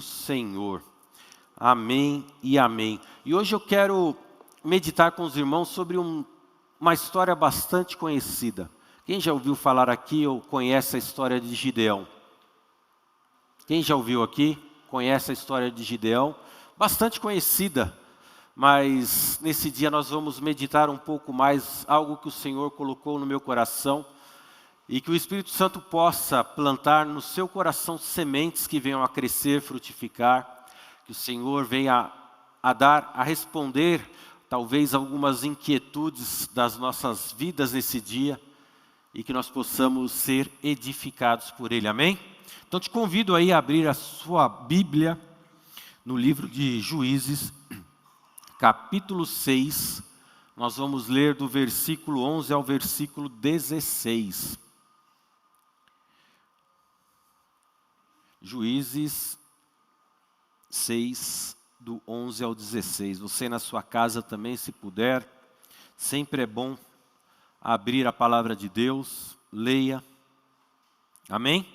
Senhor. Amém e amém. E hoje eu quero meditar com os irmãos sobre uma história bastante conhecida. Quem já ouviu falar aqui ou conhece a história de Gideão? Quem já ouviu aqui? Conhece a história de Gideão? Bastante conhecida, mas nesse dia nós vamos meditar um pouco mais algo que o Senhor colocou no meu coração e que o Espírito Santo possa plantar no seu coração sementes que venham a crescer, frutificar, que o Senhor venha a responder talvez algumas inquietudes das nossas vidas nesse dia e que nós possamos ser edificados por Ele, amém? Então te convido aí a abrir a sua Bíblia no livro de Juízes, capítulo 6, nós vamos ler do versículo 11 ao versículo 16. Juízes 6, do 11 ao 16. Você na sua casa também, se puder, sempre é bom abrir a palavra de Deus, leia. Amém?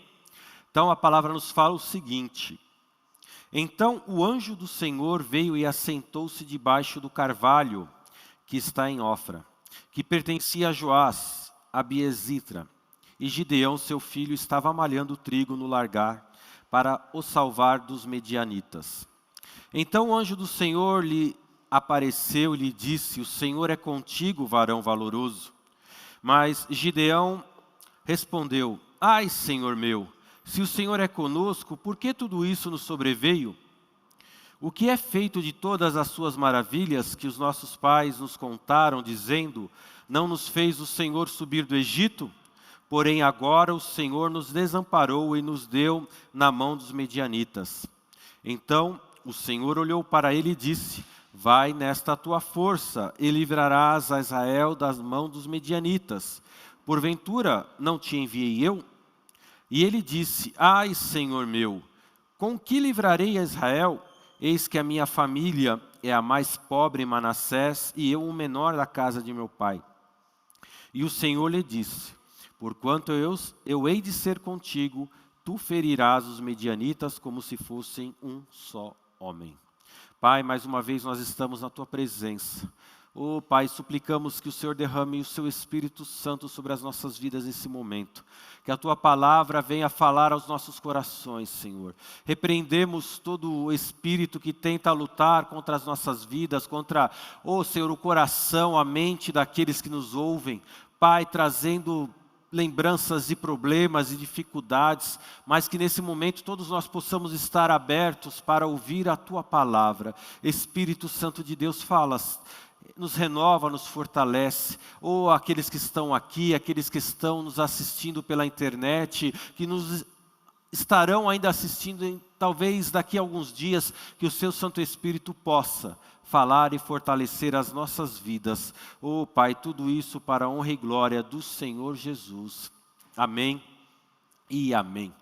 Então a palavra nos fala o seguinte: então o anjo do Senhor veio e assentou-se debaixo do carvalho que está em Ofra, que pertencia a Joás, a Biezitra, e Gideão, seu filho, estava malhando trigo no largar, para o salvar dos medianitas. Então o anjo do Senhor lhe apareceu e lhe disse: o Senhor é contigo, varão valoroso. Mas Gideão respondeu: ai, Senhor meu, se o Senhor é conosco, por que tudo isso nos sobreveio? O que é feito de todas as suas maravilhas que os nossos pais nos contaram, dizendo: não nos fez o Senhor subir do Egito? Porém agora o Senhor nos desamparou e nos deu na mão dos medianitas. Então o Senhor olhou para ele e disse: vai nesta tua força e livrarás a Israel das mãos dos medianitas. Porventura não te enviei eu? E ele disse: ai, Senhor meu, com que livrarei a Israel? Eis que a minha família é a mais pobre em Manassés e eu o menor da casa de meu pai. E o Senhor lhe disse: porquanto eu hei de ser contigo, tu ferirás os medianitas como se fossem um só homem. Pai, mais uma vez nós estamos na tua presença. Oh, Pai, suplicamos que o Senhor derrame o seu Espírito Santo sobre as nossas vidas nesse momento. Que a tua palavra venha falar aos nossos corações, Senhor. Repreendemos todo o espírito que tenta lutar contra as nossas vidas, contra, oh Senhor, o coração, a mente daqueles que nos ouvem. Pai, trazendo lembranças de problemas e dificuldades, mas que nesse momento todos nós possamos estar abertos para ouvir a tua palavra. Espírito Santo de Deus, fala, nos renova, nos fortalece. Ou aqueles que estão aqui, aqueles que estão nos assistindo pela internet, que nos estarão ainda assistindo, talvez daqui a alguns dias, que o seu Santo Espírito possa falar e fortalecer as nossas vidas. Oh Pai, tudo isso para a honra e glória do Senhor Jesus. Amém e amém.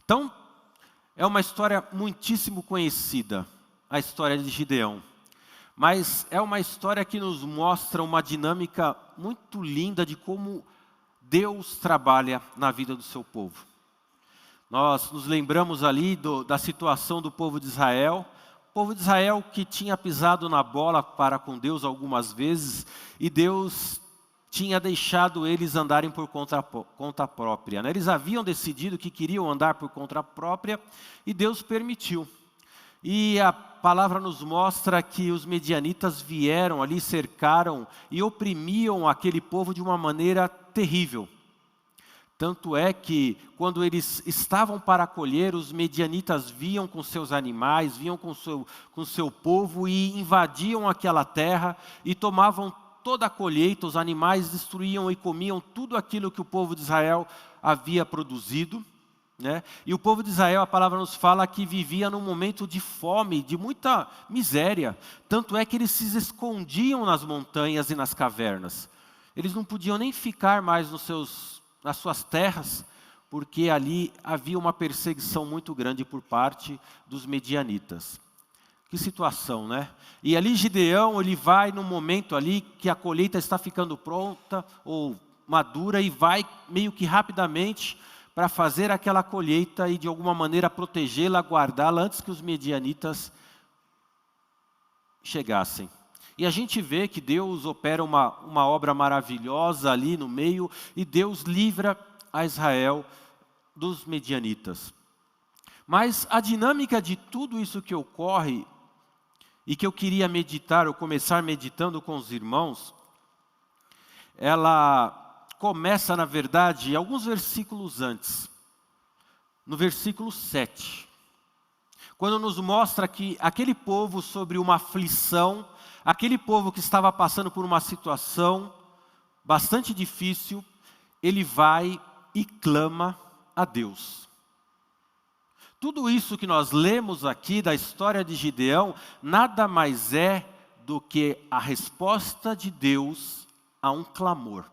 Então, é uma história muitíssimo conhecida, a história de Gideão. Mas é uma história que nos mostra uma dinâmica muito linda de como Deus trabalha na vida do seu povo. Nós nos lembramos ali da situação do povo de Israel. O povo de Israel que tinha pisado na bola para com Deus algumas vezes, e Deus tinha deixado eles andarem por conta própria, né? Eles haviam decidido que queriam andar por conta própria, e Deus permitiu. E a palavra nos mostra que os medianitas vieram ali, cercaram e oprimiam aquele povo de uma maneira terrível. Tanto é que, quando eles estavam para colher, os medianitas vinham com seus animais, vinham com seu povo e invadiam aquela terra e tomavam toda a colheita. Os animais destruíam e comiam tudo aquilo que o povo de Israel havia produzido, né? E o povo de Israel, a palavra nos fala que vivia num momento de fome, de muita miséria. Tanto é que eles se escondiam nas montanhas e nas cavernas. Eles não podiam nem ficar mais nas suas terras, porque ali havia uma perseguição muito grande por parte dos medianitas. Que situação, né? E ali Gideão, ele vai num momento ali que a colheita está ficando pronta ou madura, e vai meio que rapidamente para fazer aquela colheita e de alguma maneira protegê-la, guardá-la antes que os medianitas chegassem. E a gente vê que Deus opera uma obra maravilhosa ali no meio, e Deus livra a Israel dos medianitas. Mas a dinâmica de tudo isso que ocorre, e que eu queria meditar, ou começar meditando com os irmãos, ela começa, na verdade, alguns versículos antes. No versículo 7. Quando nos mostra que aquele povo sobre uma aflição, aquele povo que estava passando por uma situação bastante difícil, ele vai e clama a Deus. Tudo isso que nós lemos aqui da história de Gideão, nada mais é do que a resposta de Deus a um clamor.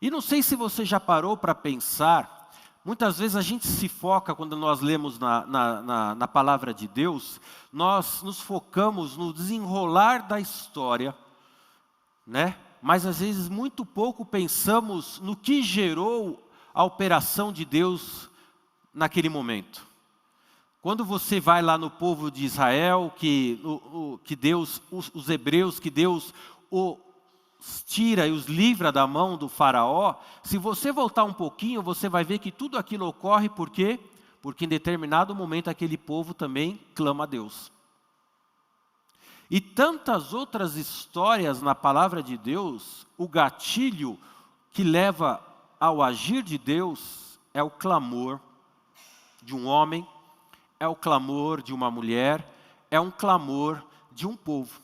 E não sei se você já parou para pensar, muitas vezes a gente se foca, quando nós lemos na palavra de Deus, nós nos focamos no desenrolar da história, né? Mas às vezes muito pouco pensamos no que gerou a operação de Deus naquele momento. Quando você vai lá no povo de Israel, que Deus, os hebreus, que Deus os tira e os livra da mão do faraó, se você voltar um pouquinho, você vai ver que tudo aquilo ocorre, por quê? Porque em determinado momento aquele povo também clama a Deus. E tantas outras histórias na palavra de Deus, o gatilho que leva ao agir de Deus é o clamor de um homem, é o clamor de uma mulher, é um clamor de um povo.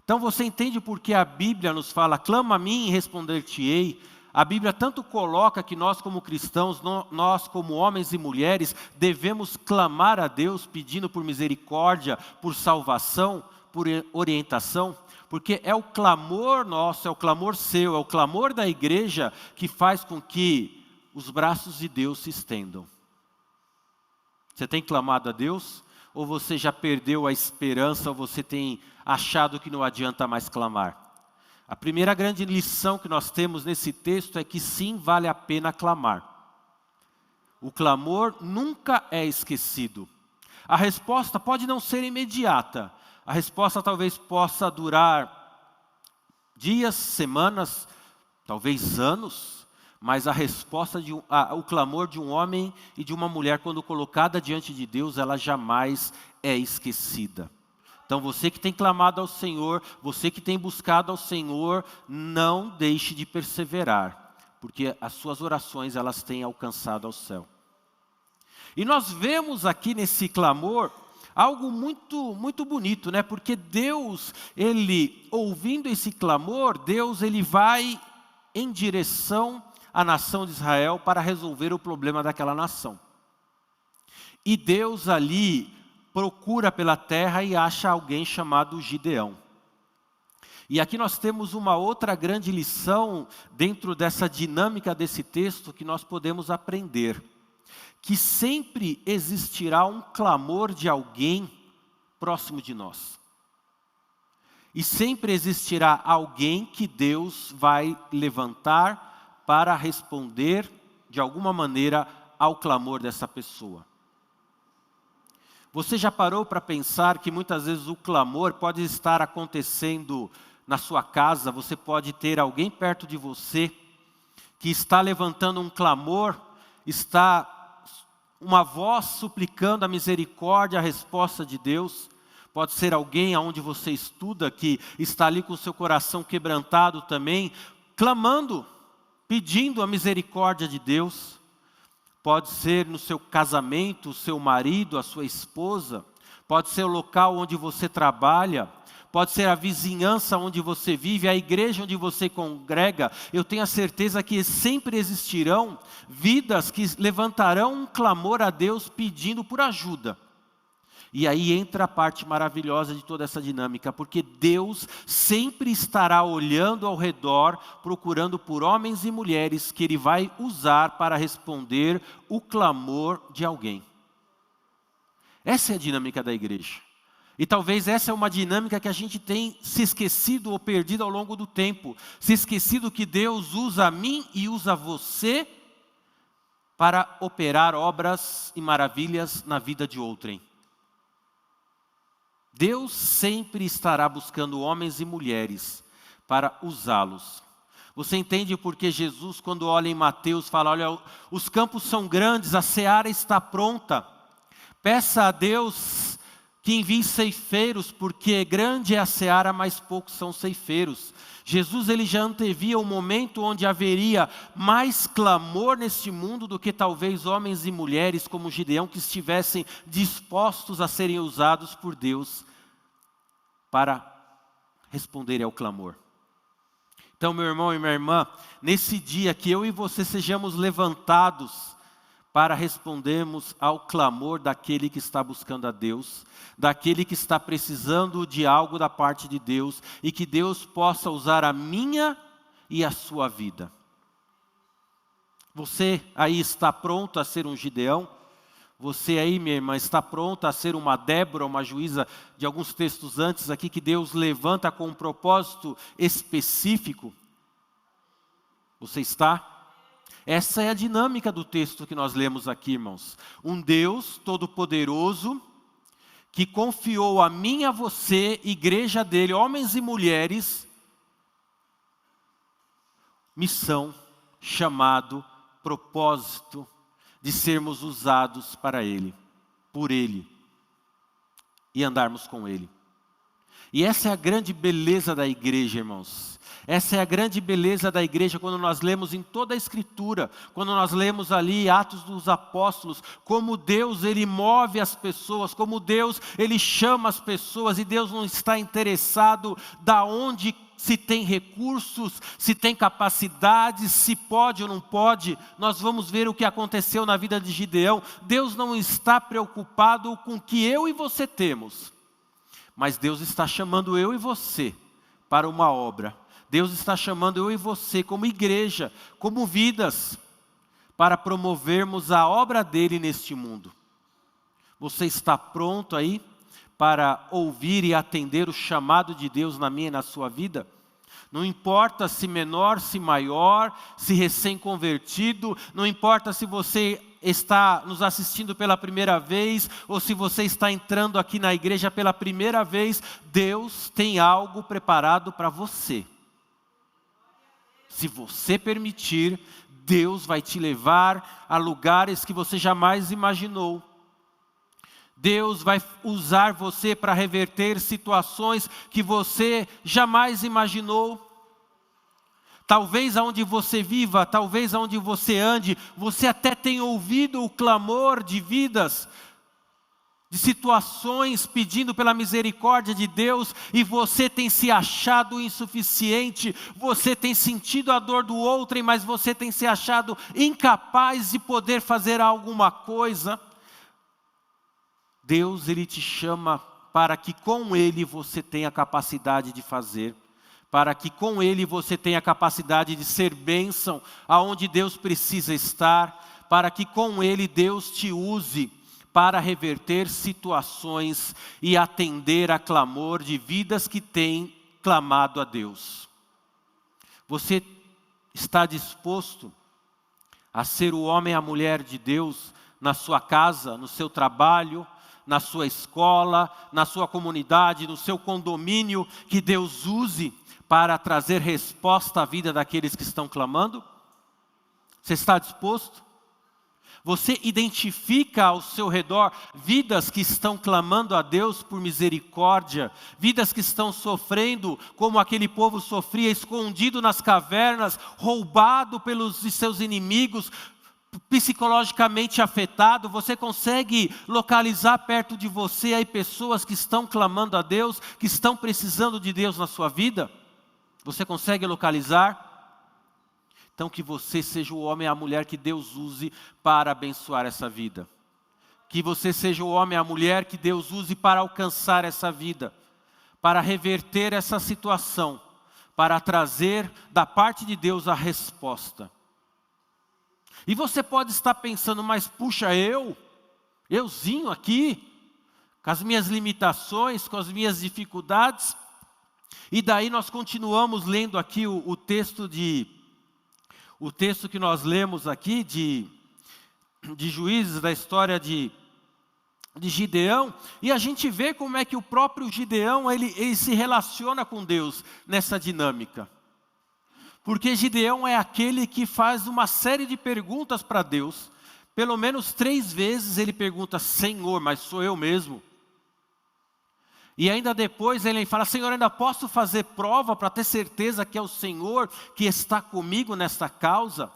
Então você entende por que a Bíblia nos fala, clama a mim e responder-te-ei. A Bíblia tanto coloca que nós como cristãos, nós como homens e mulheres, devemos clamar a Deus pedindo por misericórdia, por salvação, por orientação. Porque é o clamor nosso, é o clamor seu, é o clamor da igreja que faz com que os braços de Deus se estendam. Você tem clamado a Deus? Ou você já perdeu a esperança, ou você tem achado que não adianta mais clamar? A primeira grande lição que nós temos nesse texto é que sim, vale a pena clamar. O clamor nunca é esquecido. A resposta pode não ser imediata. A resposta talvez possa durar dias, semanas, talvez anos. Mas a resposta, o clamor de um homem e de uma mulher, quando colocada diante de Deus, ela jamais é esquecida. Então você que tem clamado ao Senhor, você que tem buscado ao Senhor, não deixe de perseverar, porque as suas orações elas têm alcançado ao céu. E nós vemos aqui nesse clamor algo muito bonito, né? Porque Deus, ele ouvindo esse clamor, Deus ele vai em direção a nação de Israel para resolver o problema daquela nação. E Deus ali procura pela terra e acha alguém chamado Gideão. E aqui nós temos uma outra grande lição dentro dessa dinâmica desse texto que nós podemos aprender. Que sempre existirá um clamor de alguém próximo de nós. E sempre existirá alguém que Deus vai levantar para responder, de alguma maneira, ao clamor dessa pessoa. Você já parou para pensar que muitas vezes o clamor pode estar acontecendo na sua casa, você pode ter alguém perto de você que está levantando um clamor, está uma voz suplicando a misericórdia, a resposta de Deus. Pode ser alguém aonde você estuda que está ali com o seu coração quebrantado também, clamando, pedindo a misericórdia de Deus. Pode ser no seu casamento, o seu marido, a sua esposa. Pode ser o local onde você trabalha. Pode ser a vizinhança onde você vive, a igreja onde você congrega. Eu tenho a certeza que sempre existirão vidas que levantarão um clamor a Deus pedindo por ajuda. E aí entra a parte maravilhosa de toda essa dinâmica, porque Deus sempre estará olhando ao redor, procurando por homens e mulheres que Ele vai usar para responder o clamor de alguém. Essa é a dinâmica da igreja. E talvez essa é uma dinâmica que a gente tem se esquecido ou perdido ao longo do tempo. Se esquecido que Deus usa a mim e usa você para operar obras e maravilhas na vida de outrem. Deus sempre estará buscando homens e mulheres para usá-los. Você entende porque Jesus, quando olha em Mateus, fala, olha, os campos são grandes, a seara está pronta. Peça a Deus que envie ceifeiros, porque grande é a seara, mas poucos são ceifeiros. Jesus ele já antevia o momento onde haveria mais clamor neste mundo do que talvez homens e mulheres como Gideão que estivessem dispostos a serem usados por Deus para responderem ao clamor. Então, meu irmão e minha irmã, nesse dia que eu e você sejamos levantados para respondermos ao clamor daquele que está buscando a Deus, daquele que está precisando de algo da parte de Deus, e que Deus possa usar a minha e a sua vida. Você aí está pronto a ser um Gideão? Você aí, minha irmã, está pronta a ser uma Débora, uma juíza de alguns textos antes aqui, que Deus levanta com um propósito específico? Você está? Essa é a dinâmica do texto que nós lemos aqui, irmãos. Um Deus todo-poderoso que confiou a mim e a você, igreja dele, homens e mulheres, missão, chamado, propósito de sermos usados para Ele, por Ele, e andarmos com Ele. E essa é a grande beleza da igreja, irmãos. Essa é a grande beleza da igreja quando nós lemos em toda a Escritura, quando nós lemos ali Atos dos Apóstolos, como Deus ele move as pessoas, como Deus ele chama as pessoas, e Deus não está interessado da onde se tem recursos, se tem capacidades, se pode ou não pode. Nós vamos ver o que aconteceu na vida de Gideão. Deus não está preocupado com o que eu e você temos, mas Deus está chamando eu e você para uma obra. Deus está chamando eu e você como igreja, como vidas, para promovermos a obra dele neste mundo. Você está pronto aí para ouvir e atender o chamado de Deus na minha e na sua vida? Não importa se menor, se maior, se recém-convertido, não importa se você está nos assistindo pela primeira vez, ou se você está entrando aqui na igreja pela primeira vez, Deus tem algo preparado para você. Se você permitir, Deus vai te levar a lugares que você jamais imaginou. Deus vai usar você para reverter situações que você jamais imaginou. Talvez aonde você viva, talvez aonde você ande, você até tenha ouvido o clamor de vidas, de situações pedindo pela misericórdia de Deus, e você tem se achado insuficiente, você tem sentido a dor do outrem, mas você tem se achado incapaz de poder fazer alguma coisa. Deus ele te chama para que com Ele você tenha capacidade de fazer, para que com Ele você tenha capacidade de ser bênção aonde Deus precisa estar, para que com Ele Deus te use para reverter situações e atender a clamor de vidas que têm clamado a Deus. Você está disposto a ser o homem e a mulher de Deus na sua casa, no seu trabalho, na sua escola, na sua comunidade, no seu condomínio, que Deus use para trazer resposta à vida daqueles que estão clamando? Você está disposto? Você identifica ao seu redor vidas que estão clamando a Deus por misericórdia, vidas que estão sofrendo como aquele povo sofria, escondido nas cavernas, roubado pelos seus inimigos, psicologicamente afetado? Você consegue localizar perto de você aí pessoas que estão clamando a Deus, que estão precisando de Deus na sua vida? Você consegue localizar? Então que você seja o homem e a mulher que Deus use para abençoar essa vida. Que você seja o homem e a mulher que Deus use para alcançar essa vida, para reverter essa situação, para trazer da parte de Deus a resposta. E você pode estar pensando, mas puxa, euzinho aqui, com as minhas limitações, com as minhas dificuldades. E daí nós continuamos lendo aqui o texto que nós lemos aqui de Juízes, da história de Gideão, e a gente vê como é que o próprio Gideão, ele se relaciona com Deus nessa dinâmica. Porque Gideão é aquele que faz uma série de perguntas para Deus. Pelo menos 3 vezes ele pergunta: Senhor, mas sou eu mesmo? E ainda depois ele fala: Senhor, ainda posso fazer prova para ter certeza que é o Senhor que está comigo nesta causa?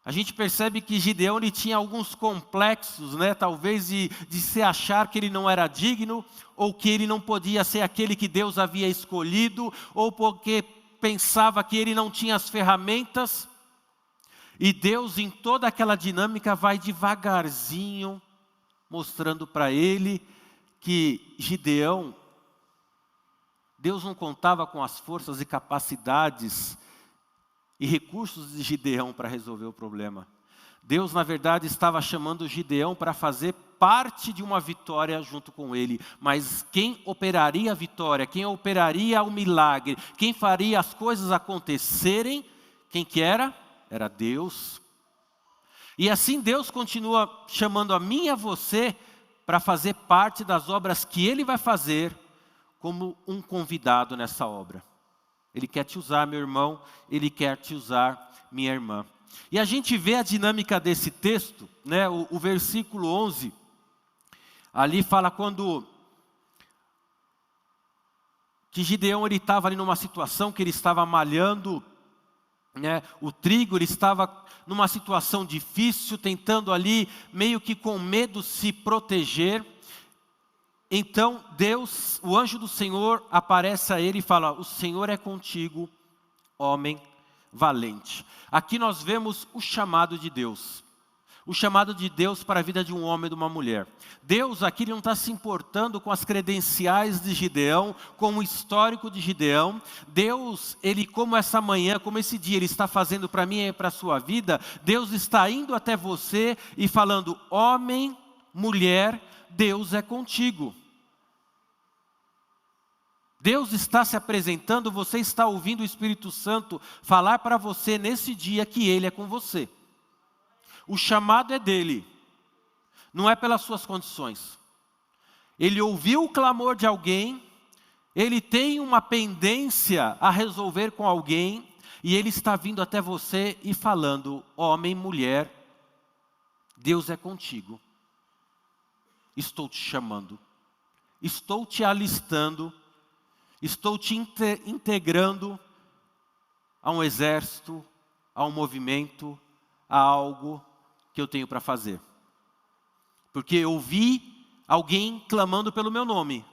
A gente percebe que Gideão ele tinha alguns complexos, né? Talvez de se achar que ele não era digno, ou que ele não podia ser aquele que Deus havia escolhido, ou porque pensava que ele não tinha as ferramentas. E Deus, em toda aquela dinâmica, vai devagarzinho mostrando para ele que Gideão, Deus não contava com as forças e capacidades e recursos de Gideão para resolver o problema. Deus, na verdade, estava chamando Gideão para fazer parte de uma vitória junto com ele. Mas quem operaria a vitória, quem operaria o milagre, quem faria as coisas acontecerem, quem que era? Era Deus. E assim Deus continua chamando a mim e a você para fazer parte das obras que Ele vai fazer como um convidado nessa obra. Ele quer te usar, meu irmão, Ele quer te usar, minha irmã. E a gente vê a dinâmica desse texto, né? O versículo 11, ali fala que Gideão ele estava ali numa situação que ele estava malhando, né, o trigo, ele estava numa situação difícil, tentando ali, meio que com medo, se proteger. Então Deus, o anjo do Senhor aparece a ele e fala: o Senhor é contigo, homem valente. Aqui nós vemos o chamado de Deus. O chamado de Deus para a vida de um homem e de uma mulher. Deus aqui ele não está se importando com as credenciais de Gideão, com o histórico de Gideão. Deus, ele como essa manhã, como esse dia, ele está fazendo para mim e para a sua vida. Deus está indo até você e falando: homem, mulher, Deus é contigo. Deus está se apresentando, você está ouvindo o Espírito Santo falar para você nesse dia que Ele é com você. O chamado é dele, não é pelas suas condições. Ele ouviu o clamor de alguém, ele tem uma pendência a resolver com alguém, e ele está vindo até você e falando: homem, mulher, Deus é contigo. Estou te chamando, estou te alistando, estou te integrando a um exército, a um movimento, a algo que eu tenho para fazer. Porque eu vi alguém clamando pelo meu nome,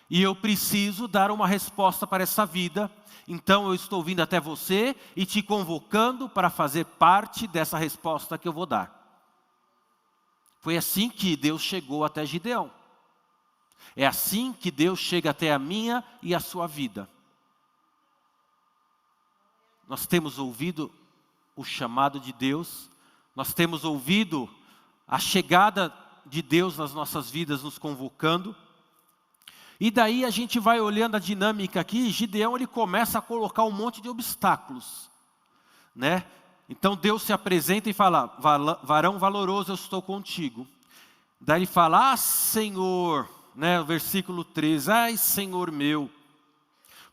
e eu preciso dar uma resposta para essa vida. Então eu estou vindo até você e te convocando para fazer parte dessa resposta que eu vou dar. Foi assim que Deus chegou até Gideão. É assim que Deus chega até a minha e a sua vida. Nós temos ouvido o chamado de Deus, nós temos ouvido a chegada de Deus nas nossas vidas nos convocando. E daí a gente vai olhando a dinâmica aqui. Gideão ele começa a colocar um monte de obstáculos, né? Então Deus se apresenta e fala: varão valoroso, eu estou contigo. Daí ele fala: ah, Senhor, né, o versículo 13, ai Senhor meu,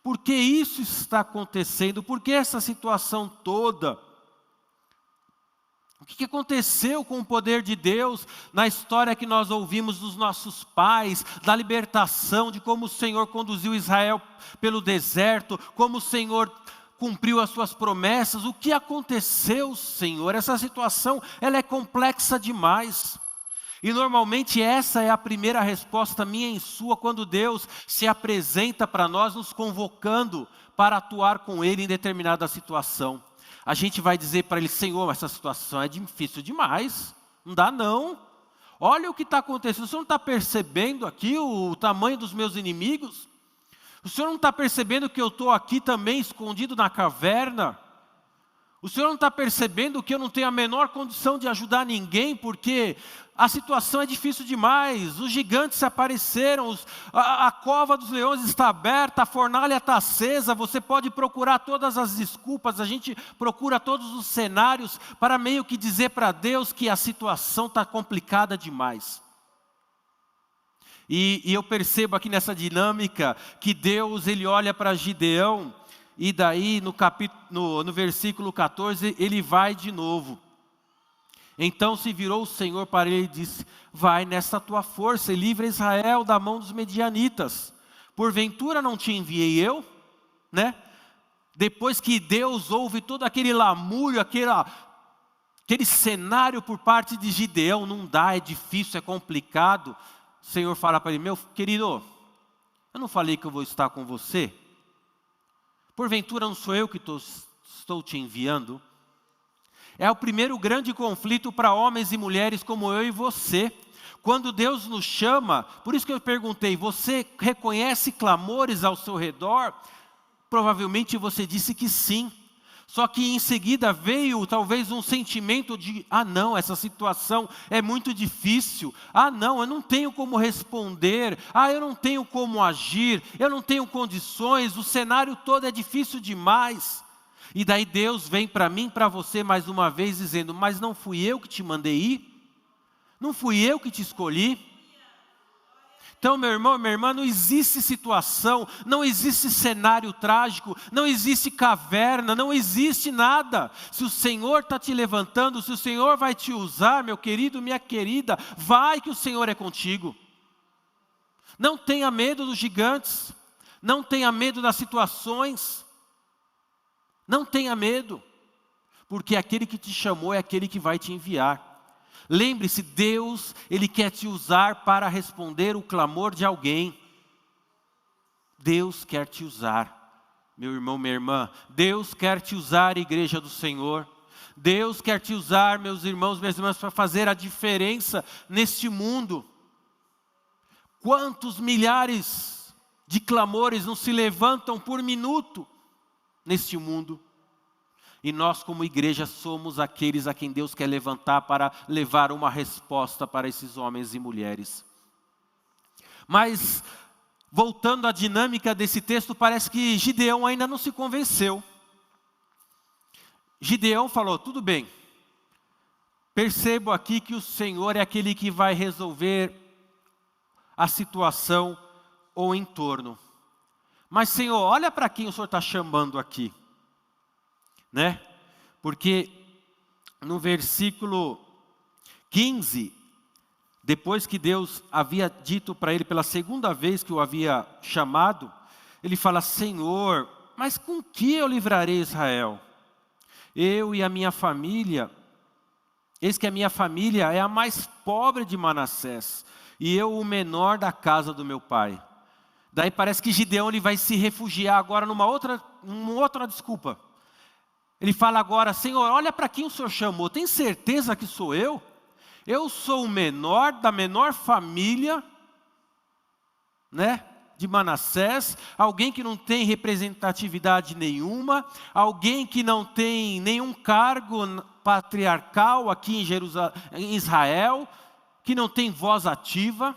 por que isso está acontecendo? Por que essa situação toda? O que aconteceu com o poder de Deus na história que nós ouvimos dos nossos pais, da libertação, de como o Senhor conduziu Israel pelo deserto, como o Senhor cumpriu as suas promessas? O que aconteceu, Senhor? Essa situação ela é complexa demais. E normalmente essa é a primeira resposta minha e sua quando Deus se apresenta para nós, nos convocando para atuar com Ele em determinada situação. A gente vai dizer para Ele: Senhor, essa situação é difícil demais, não dá não. Olha o que está acontecendo, o Senhor não está percebendo aqui o tamanho dos meus inimigos? O Senhor não está percebendo que eu estou aqui também escondido na caverna? O Senhor não está percebendo que eu não tenho a menor condição de ajudar ninguém, porque a situação é difícil demais, os gigantes apareceram, a cova dos leões está aberta, a fornalha está acesa, você pode procurar todas as desculpas, a gente procura todos os cenários para meio que dizer para Deus que a situação está complicada demais. E eu percebo aqui nessa dinâmica que Deus ele olha para Gideão e daí no versículo 14 ele vai de novo. Então se virou o Senhor para ele e disse: vai nessa tua força e livra Israel da mão dos medianitas. Porventura não te enviei eu? Né? Depois que Deus ouve todo aquele lamúrio, aquele cenário por parte de Gideão, não dá, é difícil, é complicado. O Senhor fala para ele: meu querido, eu não falei que eu vou estar com você? Porventura não sou eu que estou te enviando? É o primeiro grande conflito para homens e mulheres como eu e você. Quando Deus nos chama, por isso que eu perguntei, você reconhece clamores ao seu redor? Provavelmente você disse que sim. Só que em seguida veio talvez um sentimento de: ah não, essa situação é muito difícil. Ah não, eu não tenho como responder. Ah, eu não tenho como agir. Eu não tenho condições. O cenário todo é difícil demais. E daí Deus vem para mim, para você mais uma vez dizendo: mas não fui eu que te mandei ir? Não fui eu que te escolhi? Então, meu irmão e minha irmã, não existe situação, não existe cenário trágico, não existe caverna, não existe nada. Se o Senhor está te levantando, se o Senhor vai te usar, meu querido, minha querida, vai que o Senhor é contigo. Não tenha medo dos gigantes, não tenha medo das situações, não tenha medo, porque aquele que te chamou é aquele que vai te enviar. Lembre-se, Deus, Ele quer te usar para responder o clamor de alguém. Deus quer te usar, meu irmão, minha irmã. Deus quer te usar, igreja do Senhor. Deus quer te usar, meus irmãos, minhas irmãs, para fazer a diferença neste mundo. Quantos milhares de clamores não se levantam por minuto neste mundo? E nós como igreja somos aqueles a quem Deus quer levantar para levar uma resposta para esses homens e mulheres. Mas, voltando à dinâmica desse texto, parece que Gideão ainda não se convenceu. Gideão falou: tudo bem, percebo aqui que o Senhor é aquele que vai resolver a situação ou entorno. Mas Senhor, olha para quem o Senhor está chamando aqui. Né? Porque no versículo 15, depois que Deus havia dito para ele pela segunda vez que o havia chamado, ele fala: Senhor, mas com que eu livrarei Israel? Eu e a minha família, eis que a minha família é a mais pobre de Manassés, e eu o menor da casa do meu pai. Daí parece que Gideão ele vai se refugiar agora numa outra desculpa. Ele fala agora: Senhor, olha para quem o Senhor chamou, tem certeza que sou eu? Eu sou o menor da menor família, né, de Manassés, alguém que não tem representatividade nenhuma, alguém que não tem nenhum cargo patriarcal aqui em Israel, que não tem voz ativa.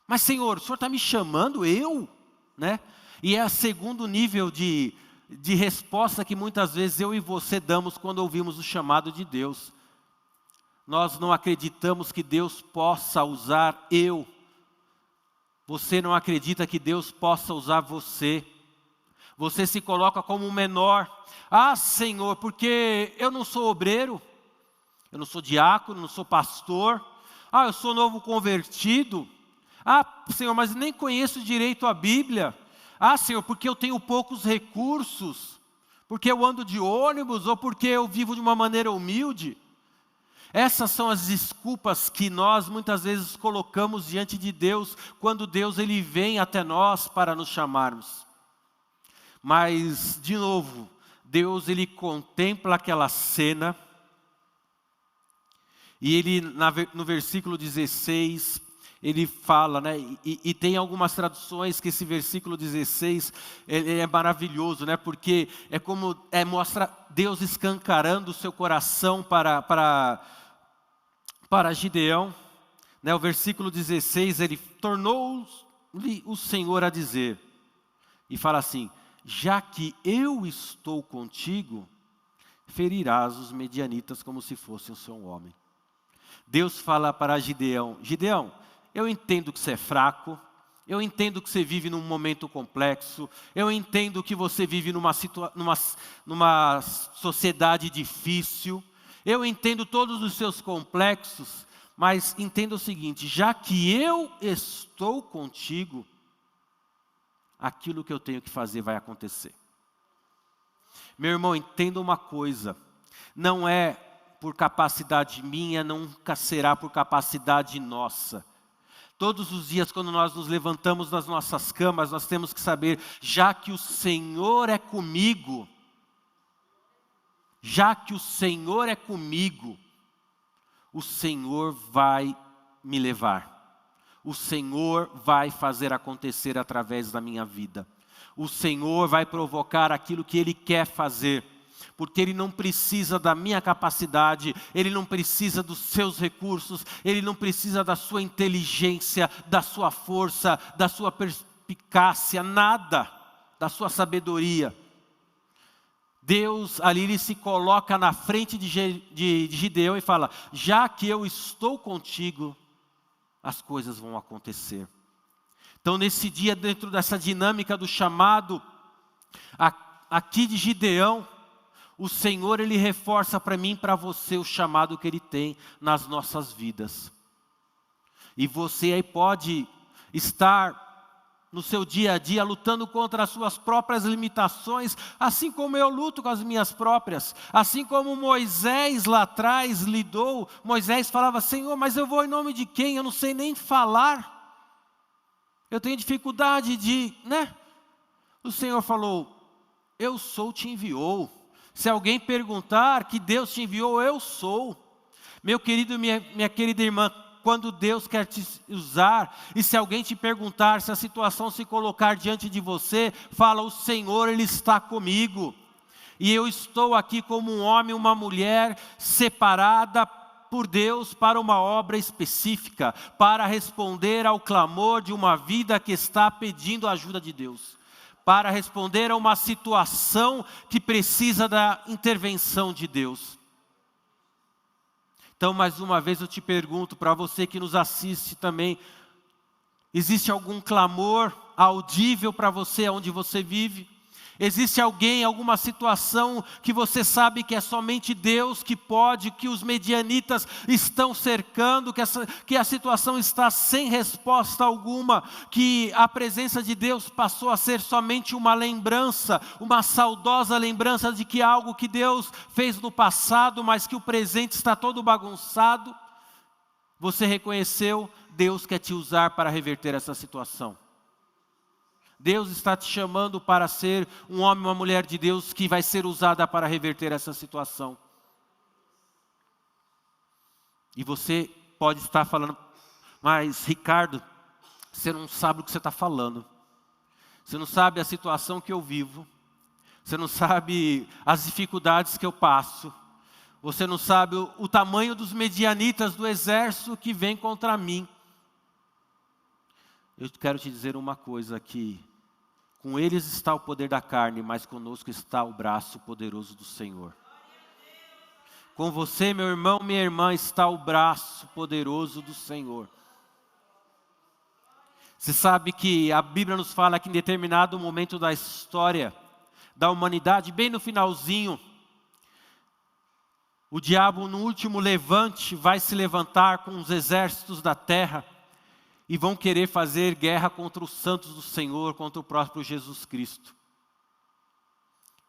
Mas Senhor, o Senhor está me chamando, eu? Né? E é o segundo nível de resposta que muitas vezes eu e você damos quando ouvimos o chamado de Deus. Nós não acreditamos que Deus possa usar eu. Você não acredita que Deus possa usar você. Você se coloca como um menor. Ah, Senhor, porque eu não sou obreiro, eu não sou diácono, não sou pastor. Ah, eu sou novo convertido. Ah, Senhor, mas nem conheço direito a Bíblia. Ah, Senhor, porque eu tenho poucos recursos, porque eu ando de ônibus, ou porque eu vivo de uma maneira humilde. Essas são as desculpas que nós muitas vezes colocamos diante de Deus, quando Deus ele vem até nós para nos chamarmos. Mas, de novo, Deus ele contempla aquela cena, e ele no versículo 16... ele fala, né, e tem algumas traduções que esse versículo 16 ele é maravilhoso, né, porque é como mostra Deus escancarando o seu coração para para Gideão, né, o versículo 16, ele tornou-lhe o Senhor a dizer, e fala assim, já que eu estou contigo, ferirás os medianitas como se fossem o seu homem. Deus fala para Gideão, Gideão, eu entendo que você é fraco, eu entendo que você vive num momento complexo, eu entendo que você vive numa sociedade difícil, eu entendo todos os seus complexos, mas entenda o seguinte, já que eu estou contigo, aquilo que eu tenho que fazer vai acontecer. Meu irmão, entenda uma coisa, não é por capacidade minha, nunca será por capacidade nossa. Todos os dias, quando nós nos levantamos das nossas camas, nós temos que saber, já que o Senhor é comigo, o Senhor vai me levar. O Senhor vai fazer acontecer através da minha vida. O Senhor vai provocar aquilo que Ele quer fazer. Porque Ele não precisa da minha capacidade, Ele não precisa dos seus recursos, Ele não precisa da sua inteligência, da sua força, da sua perspicácia, nada, da sua sabedoria. Deus ali Ele se coloca na frente de Gideão e fala, já que eu estou contigo, as coisas vão acontecer. Então nesse dia, dentro dessa dinâmica do chamado, aqui de Gideão, o Senhor Ele reforça para mim e para você o chamado que Ele tem nas nossas vidas. E você aí pode estar no seu dia a dia lutando contra as suas próprias limitações, assim como eu luto com as minhas próprias. Assim como Moisés lá atrás lidou, Moisés falava, Senhor, mas eu vou em nome de quem? Eu não sei nem falar. Eu tenho dificuldade de, né? O Senhor falou, eu sou, te enviou. Se alguém perguntar que Deus te enviou, eu sou. Meu querido, minha querida irmã, quando Deus quer te usar, e se alguém te perguntar, se a situação se colocar diante de você, fala, o Senhor, Ele está comigo. E eu estou aqui como um homem, uma mulher, separada por Deus para uma obra específica, para responder ao clamor de uma vida que está pedindo a ajuda de Deus. Para responder a uma situação que precisa da intervenção de Deus. Então, mais uma vez eu te pergunto, para você que nos assiste também, existe algum clamor audível para você, onde você vive? Existe alguém, alguma situação que você sabe que é somente Deus que pode, que os medianitas estão cercando, que a situação está sem resposta alguma, que a presença de Deus passou a ser somente uma lembrança, uma saudosa lembrança de que algo que Deus fez no passado, mas que o presente está todo bagunçado? Você reconheceu, Deus quer te usar para reverter essa situação. Deus está te chamando para ser um homem, uma mulher de Deus que vai ser usada para reverter essa situação. E você pode estar falando, mas Ricardo, você não sabe o que você está falando. Você não sabe a situação que eu vivo. Você não sabe as dificuldades que eu passo. Você não sabe o tamanho dos medianitas do exército que vem contra mim. Eu quero te dizer uma coisa aqui. Com eles está o poder da carne, mas conosco está o braço poderoso do Senhor. Com você, meu irmão, minha irmã, está o braço poderoso do Senhor. Você sabe que a Bíblia nos fala que em determinado momento da história da humanidade, bem no finalzinho, o diabo no último levante vai se levantar com os exércitos da terra e vão querer fazer guerra contra os santos do Senhor, contra o próprio Jesus Cristo.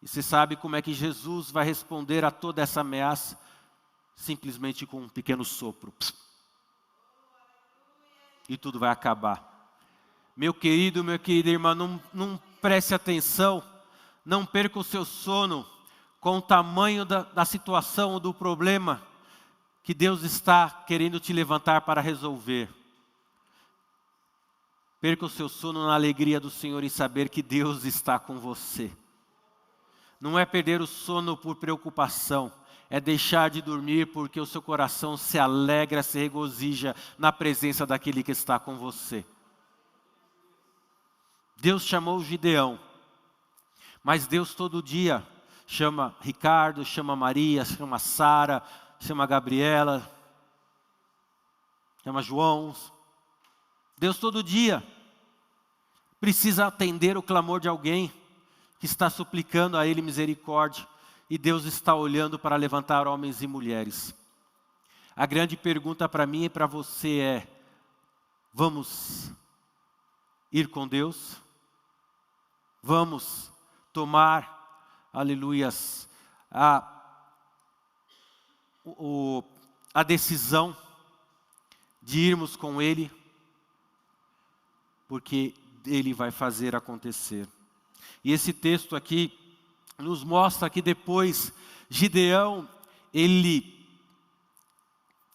E você sabe como é que Jesus vai responder a toda essa ameaça? Simplesmente com um pequeno sopro. E tudo vai acabar. Meu querido, minha querida irmã, não preste atenção, não perca o seu sono com o tamanho da situação, do problema que Deus está querendo te levantar para resolver. Perca o seu sono na alegria do Senhor e saber que Deus está com você. Não é perder o sono por preocupação, é deixar de dormir porque o seu coração se alegra, se regozija na presença daquele que está com você. Deus chamou Gideão, mas Deus todo dia chama Ricardo, chama Maria, chama Sara, chama Gabriela, chama João. Deus todo dia precisa atender o clamor de alguém que está suplicando a Ele misericórdia. E Deus está olhando para levantar homens e mulheres. A grande pergunta para mim e para você é: vamos ir com Deus? Vamos tomar, aleluias, a decisão de irmos com Ele? Porque Ele vai fazer acontecer. E esse texto aqui nos mostra que depois Gideão, ele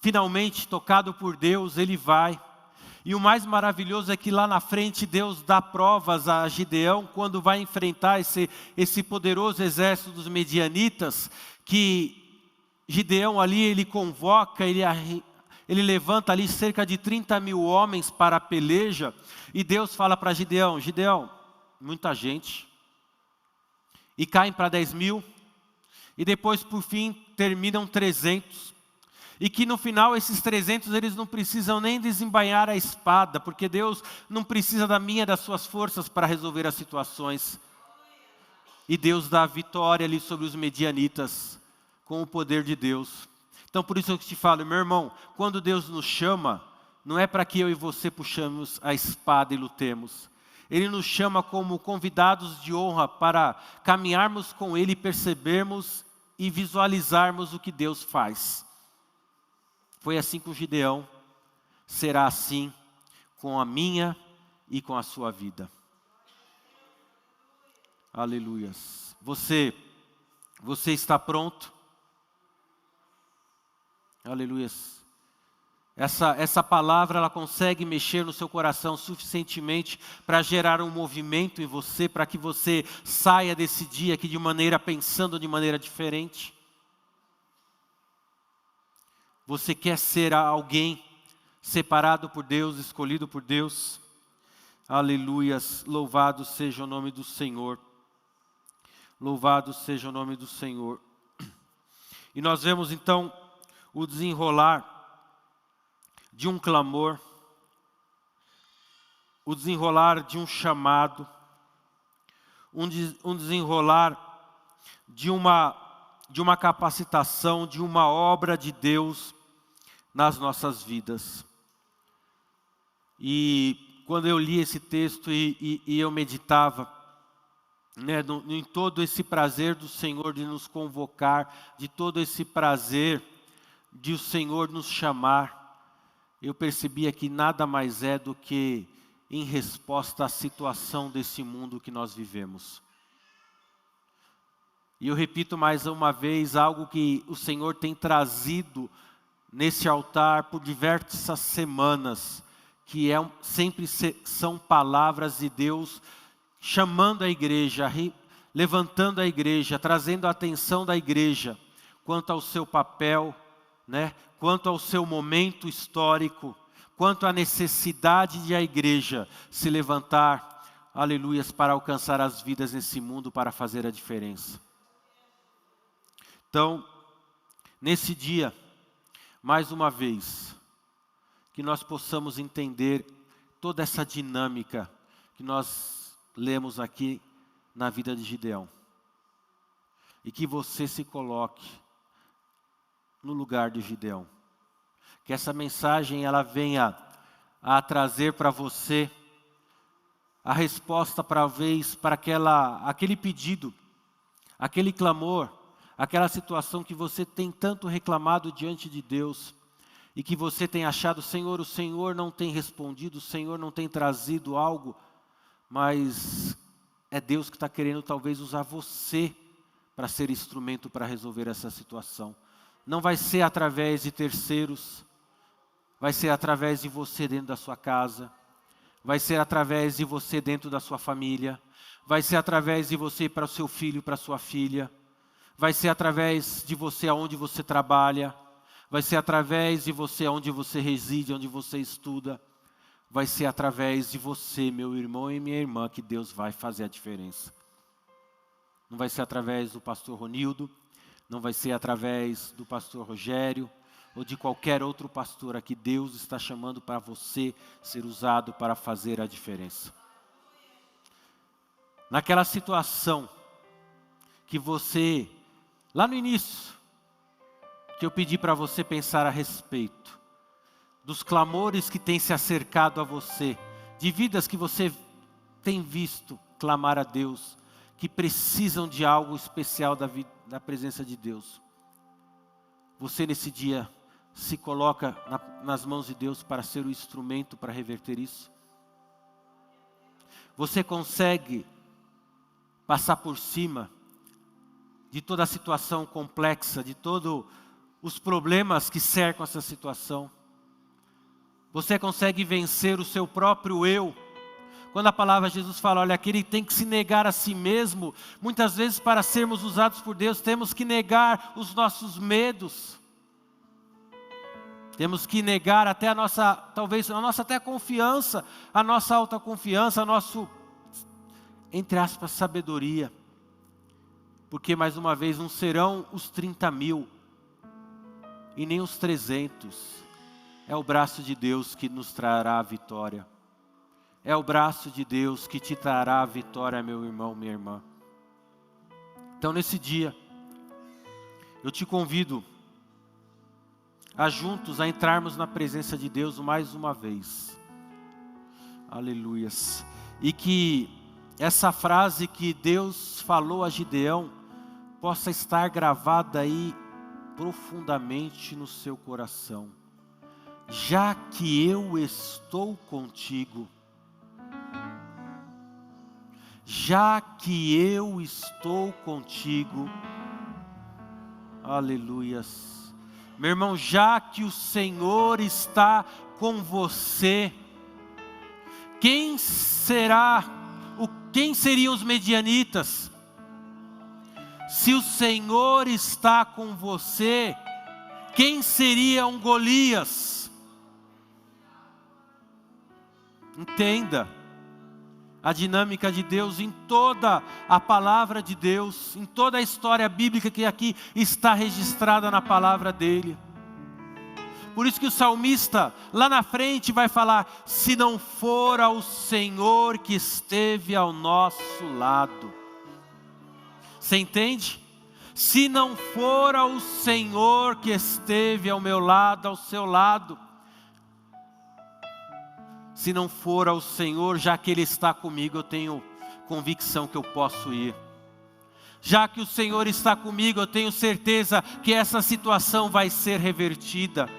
finalmente tocado por Deus, ele vai. E o mais maravilhoso é que lá na frente Deus dá provas a Gideão quando vai enfrentar esse poderoso exército dos medianitas, que Gideão ali ele convoca, ele levanta ali cerca de 30 mil homens para a peleja, e Deus fala para Gideão: Gideão, muita gente, e caem para 10 mil, e depois por fim terminam 300, e que no final esses 300 eles não precisam nem desembainhar a espada, porque Deus não precisa da minha, das suas forças para resolver as situações. E Deus dá a vitória ali sobre os medianitas, com o poder de Deus. Então por isso eu te falo, meu irmão, quando Deus nos chama, não é para que eu e você puxamos a espada e lutemos. Ele nos chama como convidados de honra para caminharmos com Ele, percebermos e visualizarmos o que Deus faz. Foi assim com Gideão, será assim com a minha e com a sua vida. Aleluias. Você está pronto? Aleluias. Essa palavra ela consegue mexer no seu coração suficientemente para gerar um movimento em você, para que você saia desse dia aqui pensando de maneira diferente. Você quer ser alguém separado por Deus, escolhido por Deus? Aleluias, louvado seja o nome do Senhor. Louvado seja o nome do Senhor. E nós vemos então o desenrolar de um clamor, o desenrolar de um chamado, um desenrolar de uma capacitação, de uma obra de Deus nas nossas vidas. E quando eu li esse texto e eu meditava, né, em todo esse prazer do Senhor de nos convocar, de todo esse prazer de o Senhor nos chamar, eu percebia que nada mais é do que em resposta à situação desse mundo que nós vivemos. E eu repito mais uma vez algo que o Senhor tem trazido nesse altar por diversas semanas, que sempre são palavras de Deus chamando a igreja, levantando a igreja, trazendo a atenção da igreja quanto ao seu papel, né? Quanto ao seu momento histórico, quanto à necessidade de a igreja se levantar, aleluias, para alcançar as vidas nesse mundo, para fazer a diferença. Então, nesse dia, mais uma vez, que nós possamos entender toda essa dinâmica que nós lemos aqui na vida de Gideão. E que você se coloque no lugar de Gideão. Que essa mensagem ela venha a trazer para você a resposta para aquele pedido, aquele clamor, aquela situação que você tem tanto reclamado diante de Deus e que você tem achado, o Senhor não tem respondido, o Senhor não tem trazido algo, mas é Deus que está querendo talvez usar você para ser instrumento para resolver essa situação. Não vai ser através de terceiros, vai ser através de você dentro da sua casa, vai ser através de você dentro da sua família, vai ser através de você para o seu filho, para a sua filha, vai ser através de você aonde você trabalha, vai ser através de você aonde você reside, onde você estuda, vai ser através de você, meu irmão e minha irmã, que Deus vai fazer a diferença. Não vai ser através do pastor Ronildo, não vai ser através do pastor Rogério, ou de qualquer outro pastor aqui. Deus está chamando para você ser usado para fazer a diferença. Naquela situação que você, lá no início, que eu pedi para você pensar a respeito, dos clamores que têm se acercado a você, de vidas que você tem visto clamar a Deus, que precisam de algo especial da presença de Deus. Você nesse dia se coloca nas mãos de Deus para ser o instrumento para reverter isso? Você consegue passar por cima de toda a situação complexa, de todos os problemas que cercam essa situação? Você consegue vencer o seu próprio eu? Quando a palavra de Jesus fala, olha, aquele tem que se negar a si mesmo, muitas vezes para sermos usados por Deus, temos que negar os nossos medos. Temos que negar até talvez a nossa até confiança, a nossa autoconfiança, a nosso, entre aspas, sabedoria. Porque, mais uma vez, não serão os 30.000 e nem os 300. É o braço de Deus que nos trará a vitória. É o braço de Deus que te trará a vitória, meu irmão, minha irmã. Então, nesse dia, eu te convido a juntos a entrarmos na presença de Deus mais uma vez. Aleluias. E que essa frase que Deus falou a Gideão possa estar gravada aí profundamente no seu coração. Já que eu estou contigo, já que eu estou contigo, aleluias. Meu irmão, já que o Senhor está com você, quem seriam os medianitas? Se o Senhor está com você, quem seria um Golias? Entenda a dinâmica de Deus em toda a palavra de Deus, em toda a história bíblica que aqui está registrada na palavra dele. Por isso que o salmista lá na frente vai falar, se não for ao Senhor que esteve ao nosso lado. Você entende? Se não for ao Senhor que esteve ao meu lado, ao seu lado, se não for ao Senhor, já que Ele está comigo, eu tenho convicção que eu posso ir. Já que o Senhor está comigo, eu tenho certeza que essa situação vai ser revertida.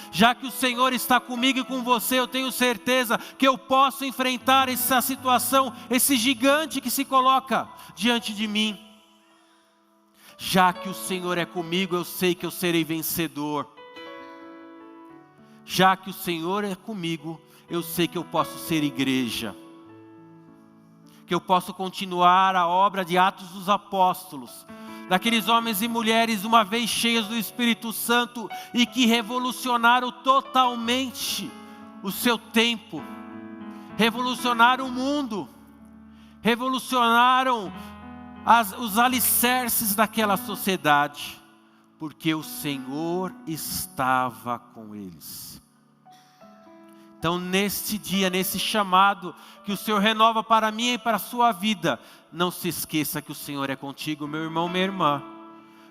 Já que o Senhor está comigo e com você, eu tenho certeza que eu posso enfrentar essa situação, esse gigante que se coloca diante de mim. Já que o Senhor é comigo, eu sei que eu serei vencedor. Já que o Senhor é comigo, eu sei que eu posso ser igreja, que eu posso continuar a obra de Atos dos Apóstolos, daqueles homens e mulheres uma vez cheios do Espírito Santo e que revolucionaram totalmente o seu tempo, revolucionaram o mundo, revolucionaram os alicerces daquela sociedade, porque o Senhor estava com eles. Então, neste dia, nesse chamado que o Senhor renova para mim e para a sua vida, não se esqueça que o Senhor é contigo, meu irmão, minha irmã.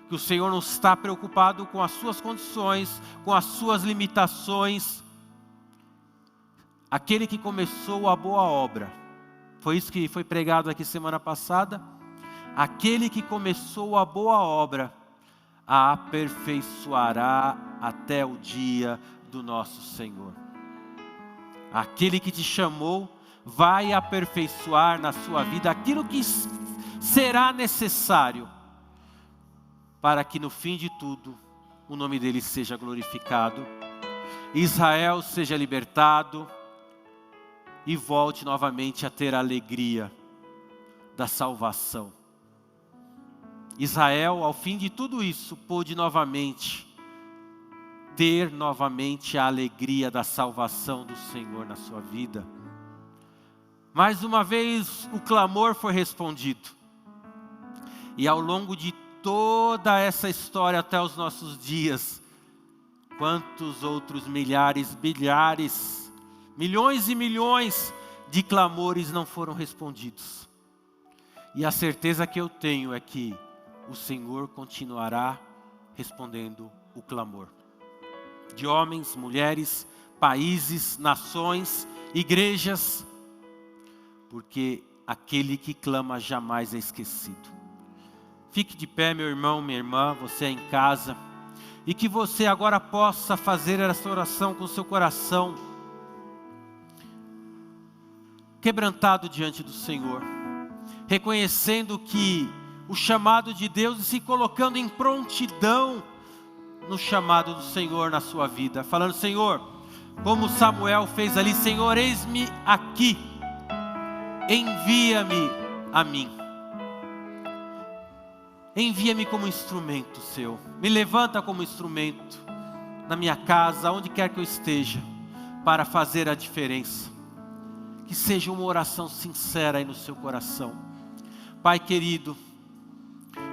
Que o Senhor não está preocupado com as suas condições, com as suas limitações. Aquele que começou a boa obra, foi isso que foi pregado aqui semana passada. Aquele que começou a boa obra, a aperfeiçoará até o dia do nosso Senhor. Aquele que te chamou vai aperfeiçoar na sua vida aquilo que será necessário para que no fim de tudo o nome dele seja glorificado, Israel seja libertado e volte novamente a ter a alegria da salvação. Israel, ao fim de tudo isso, pôde ter novamente a alegria da salvação do Senhor na sua vida. Mais uma vez o clamor foi respondido. E ao longo de toda essa história até os nossos dias, quantos outros milhares, bilhares, milhões e milhões de clamores não foram respondidos. E a certeza que eu tenho é que o Senhor continuará respondendo o clamor. De homens, mulheres, países, nações, igrejas, porque aquele que clama jamais é esquecido. Fique de pé, meu irmão, minha irmã, você é em casa, e que você agora possa fazer essa oração com seu coração quebrantado diante do Senhor, reconhecendo que o chamado de Deus e se colocando em prontidão no chamado do Senhor na sua vida, falando: Senhor, como Samuel fez ali, Senhor, eis-me aqui, envia-me a mim, envia-me como instrumento seu, me levanta como instrumento na minha casa, onde quer que eu esteja, para fazer a diferença. Que seja uma oração sincera aí no seu coração. Pai querido,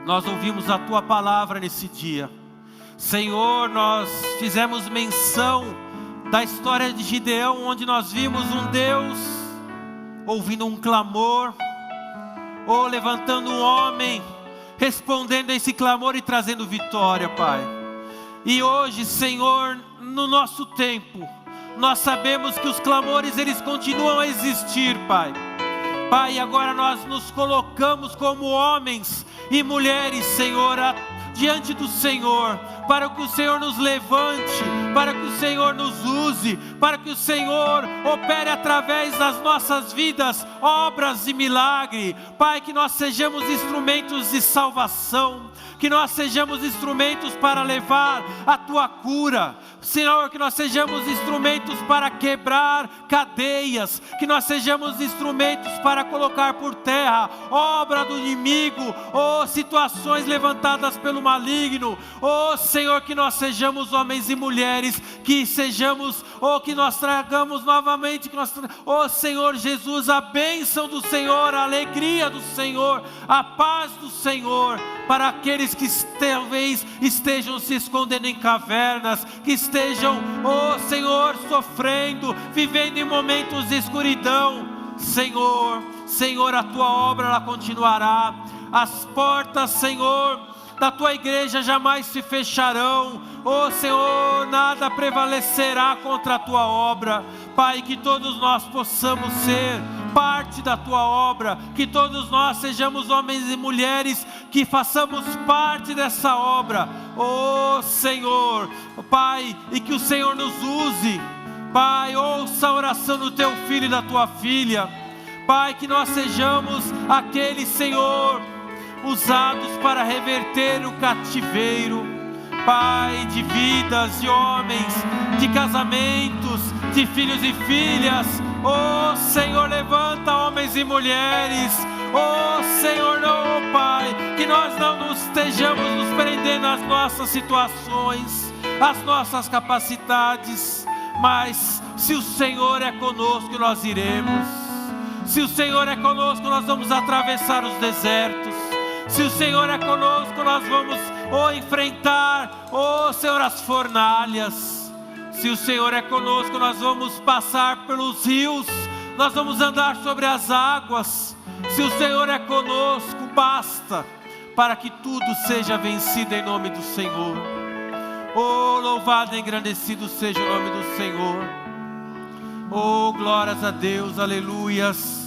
nós ouvimos a Tua palavra nesse dia. Senhor, nós fizemos menção da história de Gideão, onde nós vimos um Deus ouvindo um clamor, ou levantando um homem, respondendo a esse clamor e trazendo vitória, Pai. E hoje, Senhor, no nosso tempo, nós sabemos que os clamores, eles continuam a existir, Pai. Pai, agora nós nos colocamos como homens e mulheres, Senhor, diante do Senhor, para que o Senhor nos levante, para que o Senhor nos use, para que o Senhor opere através das nossas vidas obras e milagre. Pai, que nós sejamos instrumentos de salvação, que nós sejamos instrumentos para levar a Tua cura, Senhor, que nós sejamos instrumentos para quebrar cadeias, que nós sejamos instrumentos para colocar por terra obra do inimigo, ou situações levantadas pelo maligno. Senhor, que nós sejamos homens e mulheres, que sejamos, que nós tragamos novamente, Senhor Jesus, a bênção do Senhor, a alegria do Senhor, a paz do Senhor, para aqueles que talvez estejam se escondendo em cavernas, que estejam, Senhor, sofrendo, vivendo em momentos de escuridão. Senhor, a Tua obra, ela continuará. As portas, Senhor, da Tua igreja jamais se fecharão. Senhor, nada prevalecerá contra a Tua obra. Pai, que todos nós possamos ser parte da Tua obra, que todos nós sejamos homens e mulheres que façamos parte dessa obra, Senhor, Pai, e que o Senhor nos use. Pai, ouça a oração do Teu filho e da Tua filha, Pai, que nós sejamos aqueles, Senhor, usados para reverter o cativeiro, Pai, de vidas, de homens, de casamentos, de filhos e filhas. Senhor, levanta homens e mulheres. Senhor, não, Pai, que nós não estejamos nos prendendo às nossas situações, às nossas capacidades, mas se o Senhor é conosco, nós iremos. Se o Senhor é conosco, nós vamos atravessar os desertos. Se o Senhor é conosco, nós vamos enfrentar, Senhor, as fornalhas. Se o Senhor é conosco, nós vamos passar pelos rios, nós vamos andar sobre as águas. Se o Senhor é conosco, basta para que tudo seja vencido em nome do Senhor. Louvado e engrandecido seja o nome do Senhor. Glórias a Deus, aleluias.